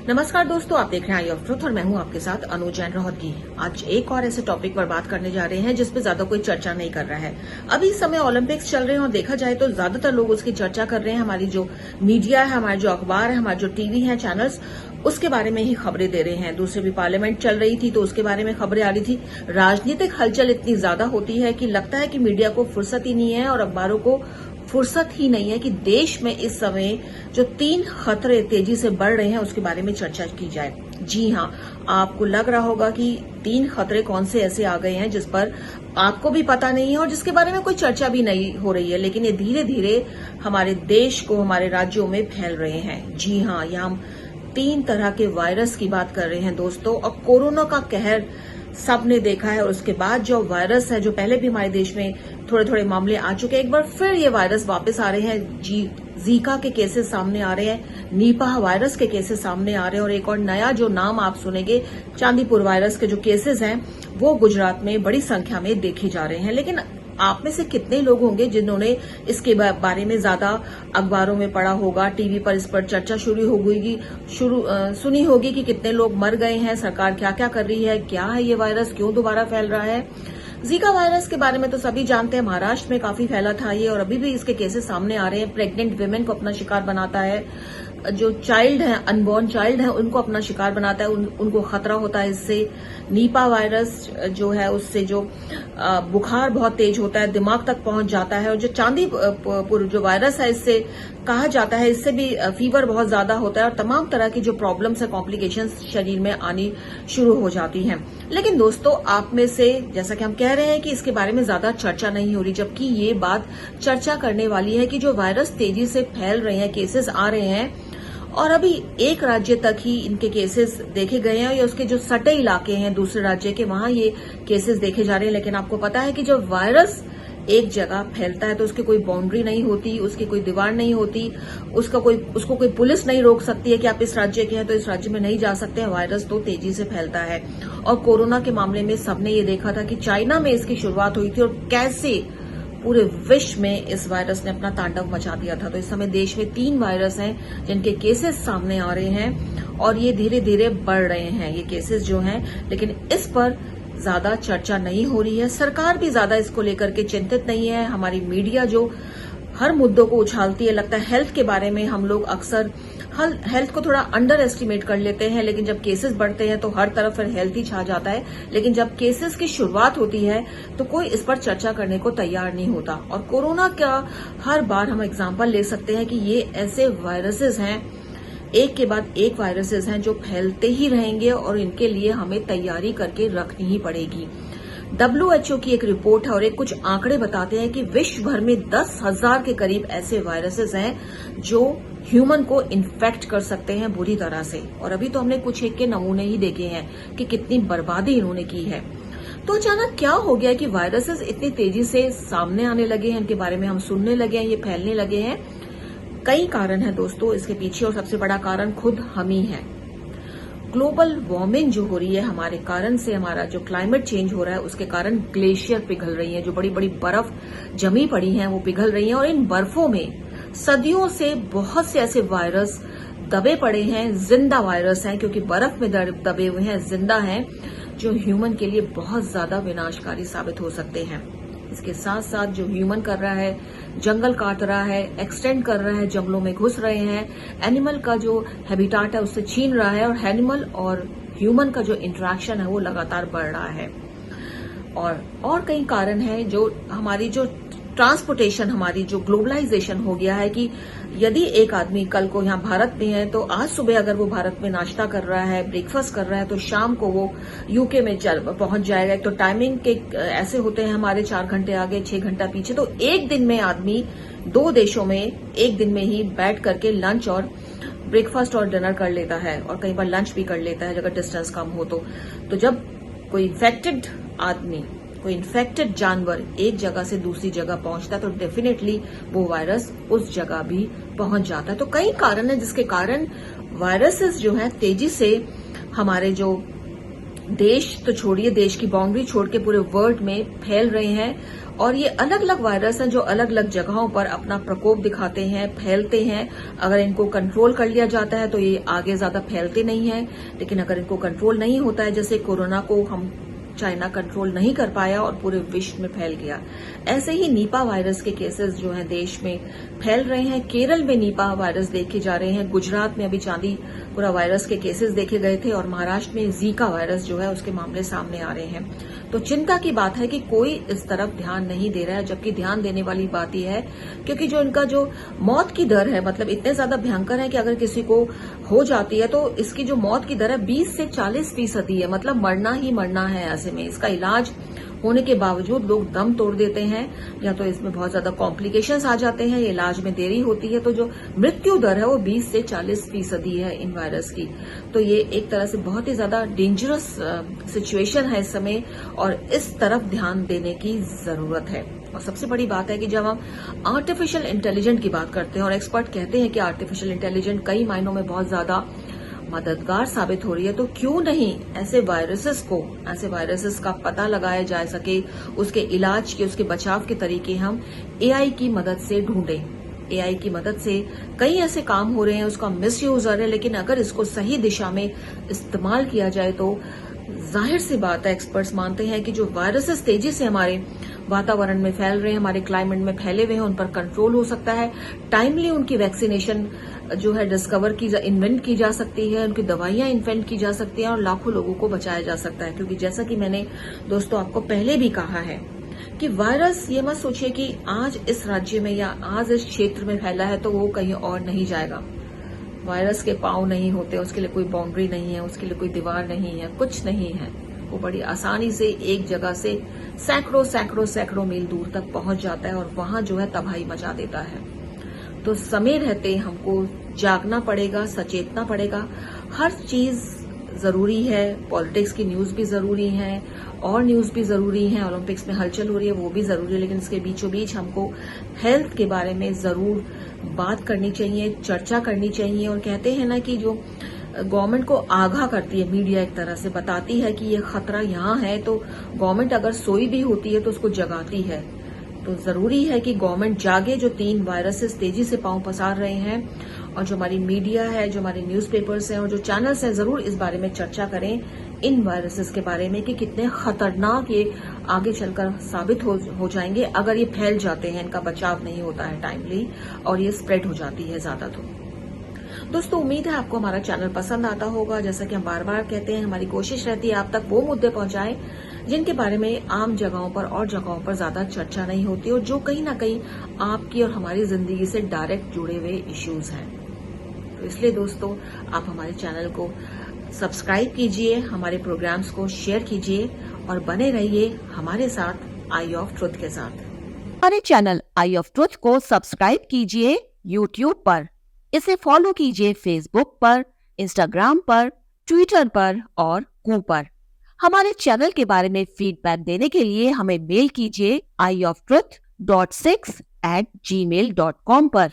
नमस्कार दोस्तों, आप देख रहे हैं आई ऑफ ट्रुथ और मैं हूं आपके साथ अनु जैन रोहतगी। आज एक और ऐसे टॉपिक पर बात करने जा रहे हैं जिस पे ज्यादा कोई चर्चा नहीं कर रहा है। अभी इस समय ओलंपिक्स चल रहे हैं और देखा जाए तो ज्यादातर लोग उसकी चर्चा कर रहे हैं। हमारी जो मीडिया है, हमारे जो अखबार है, हमारे जो टीवी है, चैनल्स, उसके बारे में ही खबरें दे रहे हैं। दूसरे भी पार्लियामेंट चल रही थी तो उसके बारे में खबरें आ रही थी। राजनीतिक हलचल इतनी ज्यादा होती है कि लगता है कि मीडिया को फुर्सत ही नहीं है और अखबारों को फुर्सत ही नहीं है कि देश में इस समय जो 3 खतरे तेजी से बढ़ रहे हैं उसके बारे में चर्चा की जाए। जी हां, आपको लग रहा होगा कि 3 खतरे कौन से ऐसे आ गए हैं जिस पर आपको भी पता नहीं है और जिसके बारे में कोई चर्चा भी नहीं हो रही है, लेकिन ये धीरे धीरे हमारे देश को, हमारे राज्यों में फैल रहे हैं। जी हां, यहां हम 3 तरह के वायरस की बात कर रहे हैं दोस्तों। और कोरोना का कहर सबने देखा है और उसके बाद जो वायरस है, जो पहले भी हमारे देश में थोड़े थोड़े मामले आ चुके हैं, एक बार फिर ये वायरस वापस आ रहे हैं। जीका के केसेस सामने आ रहे हैं, नीपाह वायरस के केसेस सामने आ रहे हैं और एक और नया जो नाम आप सुनेंगे, चांदीपुर वायरस के जो केसेस हैं वो गुजरात में बड़ी संख्या में देखे जा रहे हैं। लेकिन आप में से कितने लोग होंगे जिन्होंने इसके बारे में ज्यादा अखबारों में पढ़ा होगा, टीवी पर इस पर चर्चा सुनी होगी कि कितने लोग मर गए हैं, सरकार क्या क्या कर रही है, क्या है ये वायरस, क्यों दोबारा फैल रहा है। जीका वायरस के बारे में तो सभी जानते हैं, महाराष्ट्र में काफी फैला था ये और अभी भी इसके केसेस सामने आ रहे हैं। प्रेग्नेंट विमेन को अपना शिकार बनाता है, जो चाइल्ड है, अनबॉर्न चाइल्ड है, उनको अपना शिकार बनाता है, उनको खतरा होता है इससे। नीपा वायरस जो है उससे जो बुखार बहुत तेज होता है, दिमाग तक पहुंच जाता है। और जो चांदीपुर जो वायरस है, इससे कहा जाता है इससे भी फीवर बहुत ज्यादा होता है और तमाम तरह की जो प्रॉब्लम्स है, कॉम्प्लिकेशंस शरीर में आनी शुरू हो जाती हैं। लेकिन दोस्तों, आप में से जैसा कि हम कह रहे हैं कि इसके बारे में ज्यादा चर्चा नहीं हो रही, जबकि ये बात चर्चा करने वाली है कि जो वायरस तेजी से फैल रहे हैं, केसेस आ रहे हैं और अभी एक राज्य तक ही इनके केसेस देखे गए हैं या उसके जो सटे इलाके हैं दूसरे राज्य के, वहां ये केसेस देखे जा रहे हैं। लेकिन आपको पता है कि जब वायरस एक जगह फैलता है तो उसकी कोई बाउंड्री नहीं होती, उसकी कोई दीवार नहीं होती, उसको कोई पुलिस नहीं रोक सकती है कि आप इस राज्य के हैं तो इस राज्य में नहीं जा सकते हैं। वायरस तो तेजी से फैलता है और कोरोना के मामले में सबने ये देखा था कि चाइना में इसकी शुरुआत हुई थी और कैसे पूरे विश्व में इस वायरस ने अपना तांडव मचा दिया था। तो इस समय देश में 3 वायरस हैं जिनके केसेस सामने आ रहे हैं और ये धीरे धीरे बढ़ रहे हैं, ये केसेस जो हैं। लेकिन इस पर ज्यादा चर्चा नहीं हो रही है, सरकार भी ज्यादा इसको लेकर के चिंतित नहीं है। हमारी मीडिया जो हर मुद्दों को उछालती है, लगता है हेल्थ के बारे में हम लोग अक्सर हेल्थ को थोड़ा अंडर एस्टिमेट कर लेते हैं, लेकिन जब केसेस बढ़ते हैं तो हर तरफ फिर हेल्थ ही छा जाता है। लेकिन जब केसेस की शुरुआत होती है तो कोई इस पर चर्चा करने को तैयार नहीं होता। और कोरोना का हर बार हम एग्जाम्पल ले सकते हैं कि ये ऐसे वायरसेस हैं, एक के बाद एक वायरसेस हैं जो फैलते ही रहेंगे और इनके लिए हमें तैयारी करके रखनी ही पड़ेगी। WHO की एक रिपोर्ट है और एक कुछ आंकड़े बताते हैं कि विश्व भर में 10,000 के करीब ऐसे वायरसेस हैं जो ह्यूमन को इन्फेक्ट कर सकते हैं बुरी तरह से। और अभी तो हमने कुछ एक के नमूने ही देखे हैं कि कितनी बर्बादी इन्होंने की है। तो अचानक क्या हो गया कि वायरसेस इतनी तेजी से सामने आने लगे हैं, इनके बारे में हम सुनने लगे हैं, ये फैलने लगे हैं। कई कारण हैं दोस्तों इसके पीछे और सबसे बड़ा कारण खुद हम ही हैं। ग्लोबल वार्मिंग जो हो रही है हमारे कारण से, हमारा जो क्लाइमेट चेंज हो रहा है उसके कारण ग्लेशियर पिघल रही हैं, जो बड़ी बड़ी बर्फ जमी पड़ी हैं वो पिघल रही हैं और इन बर्फों में सदियों से बहुत से ऐसे वायरस दबे पड़े हैं, जिंदा वायरस हैं, क्योंकि बर्फ में दबे हुए हैं, जिंदा हैं, जो ह्यूमन के लिए बहुत ज्यादा विनाशकारी साबित हो सकते हैं। इसके साथ साथ जो ह्यूमन कर रहा है, जंगल काट रहा है, एक्सटेंड कर रहा है, जंगलों में घुस रहे हैं, एनिमल का जो हैबिटाट है उससे छीन रहा है और एनिमल और ह्यूमन का जो इंटरेक्शन है वो लगातार बढ़ रहा है। और कई कारण हैं, जो हमारी जो ट्रांसपोर्टेशन, हमारी जो ग्लोबलाइजेशन हो गया है कि यदि एक आदमी कल को यहाँ भारत में है तो आज सुबह अगर वो भारत में नाश्ता कर रहा है, ब्रेकफास्ट कर रहा है, तो शाम को वो यूके में पहुंच जाएगा। एक तो टाइमिंग के ऐसे होते हैं हमारे, 4 घंटे आगे 6 घंटा पीछे। तो एक दिन में आदमी 2 देशों में एक दिन में ही बैठ करके लंच और ब्रेकफास्ट और डिनर कर लेता है और कई बार लंच भी कर लेता है अगर डिस्टेंस कम हो तो जब कोई इन्फेक्टेड आदमी, कोई इन्फेक्टेड जानवर एक जगह से दूसरी जगह पहुंचता है तो डेफिनेटली वो वायरस उस जगह भी पहुंच जाता है। तो कई कारण है जिसके कारण वायरसेस जो है तेजी से हमारे जो देश तो छोड़िए, देश की बाउंड्री छोड़ के पूरे वर्ल्ड में फैल रहे हैं और ये अलग अलग वायरस हैं जो अलग अलग जगहों पर अपना प्रकोप दिखाते हैं, फैलते हैं। अगर इनको कंट्रोल कर लिया जाता है तो ये आगे ज्यादा फैलते नहीं है, लेकिन अगर इनको कंट्रोल नहीं होता है, जैसे कोरोना को हम चाइना कंट्रोल नहीं कर पाया और पूरे विश्व में फैल गया, ऐसे ही नीपा वायरस के केसेस जो हैं देश में फैल रहे हैं। केरल में नीपा वायरस देखे जा रहे हैं, गुजरात में अभी चांदीपुरा वायरस के केसेस देखे गए थे और महाराष्ट्र में जीका वायरस जो है उसके मामले सामने आ रहे हैं। तो चिंता की बात है कि कोई इस तरफ ध्यान नहीं दे रहा है, जबकि ध्यान देने वाली बात यह है क्योंकि जो इनका जो मौत की दर है, मतलब इतने ज्यादा भयंकर है कि अगर किसी को हो जाती है तो इसकी जो मौत की दर है 20 से 40% है, मतलब मरना ही मरना है। ऐसे में इसका इलाज होने के बावजूद लोग दम तोड़ देते हैं, या तो इसमें बहुत ज्यादा कॉम्प्लिकेशंस आ जाते हैं, इलाज में देरी होती है। तो जो मृत्यु दर है वो 20 से 40% है इन वायरस की। तो ये एक तरह से बहुत ही ज्यादा डेंजरस सिचुएशन है इस समय, और इस तरफ ध्यान देने की जरूरत है। और सबसे बड़ी बात है कि जब हम आर्टिफिशियल इंटेलिजेंट की बात करते हैं और एक्सपर्ट कहते हैं कि आर्टिफिशियल इंटेलिजेंट कई मायनों में बहुत ज्यादा मददगार साबित हो रही है, तो क्यों नहीं ऐसे वायरसेस का पता लगाया जा सके, उसके इलाज के, उसके बचाव के तरीके हम एआई की मदद से ढूंढें। एआई की मदद से कई ऐसे काम हो रहे हैं, उसका मिसयूज हो रहा है, लेकिन अगर इसको सही दिशा में इस्तेमाल किया जाए तो जाहिर सी बात है, एक्सपर्ट्स मानते हैं कि जो वायरसेस तेजी से हमारे वातावरण में फैल रहे हैं, हमारे क्लाइमेट में फैले हुए हैं, उन पर कंट्रोल हो सकता है। टाइमली उनकी वैक्सीनेशन जो है इन्वेंट की जा सकती है, उनकी दवाइयां इन्वेंट की जा सकती हैं और लाखों लोगों को बचाया जा सकता है। क्योंकि जैसा कि मैंने दोस्तों आपको पहले भी कहा है कि वायरस, ये मत सोचिए कि आज इस राज्य में या आज इस क्षेत्र में फैला है तो वो कहीं और नहीं जाएगा। वायरस के पांव नहीं होते, उसके लिए कोई बाउंड्री नहीं है, उसके लिए कोई दीवार नहीं है, कुछ नहीं है। वो बड़ी आसानी से एक जगह से सैकड़ों मील दूर तक पहुंच जाता है और वहां जो है तबाही मचा देता है। तो समय रहते हमको जागना पड़ेगा, सचेतना पड़ेगा। हर चीज जरूरी है, पॉलिटिक्स की न्यूज भी जरूरी है और न्यूज भी जरूरी है, ओलंपिक्स में हलचल हो रही है वो भी जरूरी है, लेकिन इसके बीचों बीच हमको हेल्थ के बारे में जरूर बात करनी चाहिए, चर्चा करनी चाहिए। और कहते हैं ना कि जो गवर्नमेंट को आगाह करती है मीडिया, एक तरह से बताती है कि ये खतरा यहाँ है, तो गवर्नमेंट अगर सोई भी होती है तो उसको जगाती है। तो जरूरी है कि गवर्नमेंट जागे। जो 3 वायरसेस तेजी से पांव पसार रहे हैं, और जो हमारी मीडिया है, जो हमारे न्यूज़पेपर्स हैं और जो चैनल्स हैं, जरूर इस बारे में चर्चा करें, इन वायरसेस के बारे में कि कितने खतरनाक ये आगे चलकर साबित हो जाएंगे अगर ये फैल जाते हैं, इनका बचाव नहीं होता है टाइमली और ये स्प्रेड हो जाती है ज्यादा। तो दोस्तों, उम्मीद है आपको हमारा चैनल पसंद आता होगा। जैसा कि हम बार बार कहते हैं, हमारी कोशिश रहती है आप तक वो मुद्दे पहुंचाएं जिनके बारे में आम जगहों पर और जगहों पर ज्यादा चर्चा नहीं होती और जो कहीं ना कहीं आपकी और हमारी जिंदगी से डायरेक्ट जुड़े हुए इश्यूज हैं। तो इसलिए दोस्तों, आप हमारे चैनल को सब्सक्राइब कीजिए, हमारे प्रोग्राम्स को शेयर कीजिए और बने रहिए हमारे साथ आई ऑफ ट्रुथ के साथ। हमारे चैनल आई ऑफ ट्रुथ को सब्सक्राइब कीजिए YouTube पर, इसे फॉलो कीजिए Facebook पर, Instagram पर, Twitter पर और Google पर। हमारे चैनल के बारे में फीडबैक देने के लिए हमें मेल कीजिए ioftruth.6@gmail.com पर।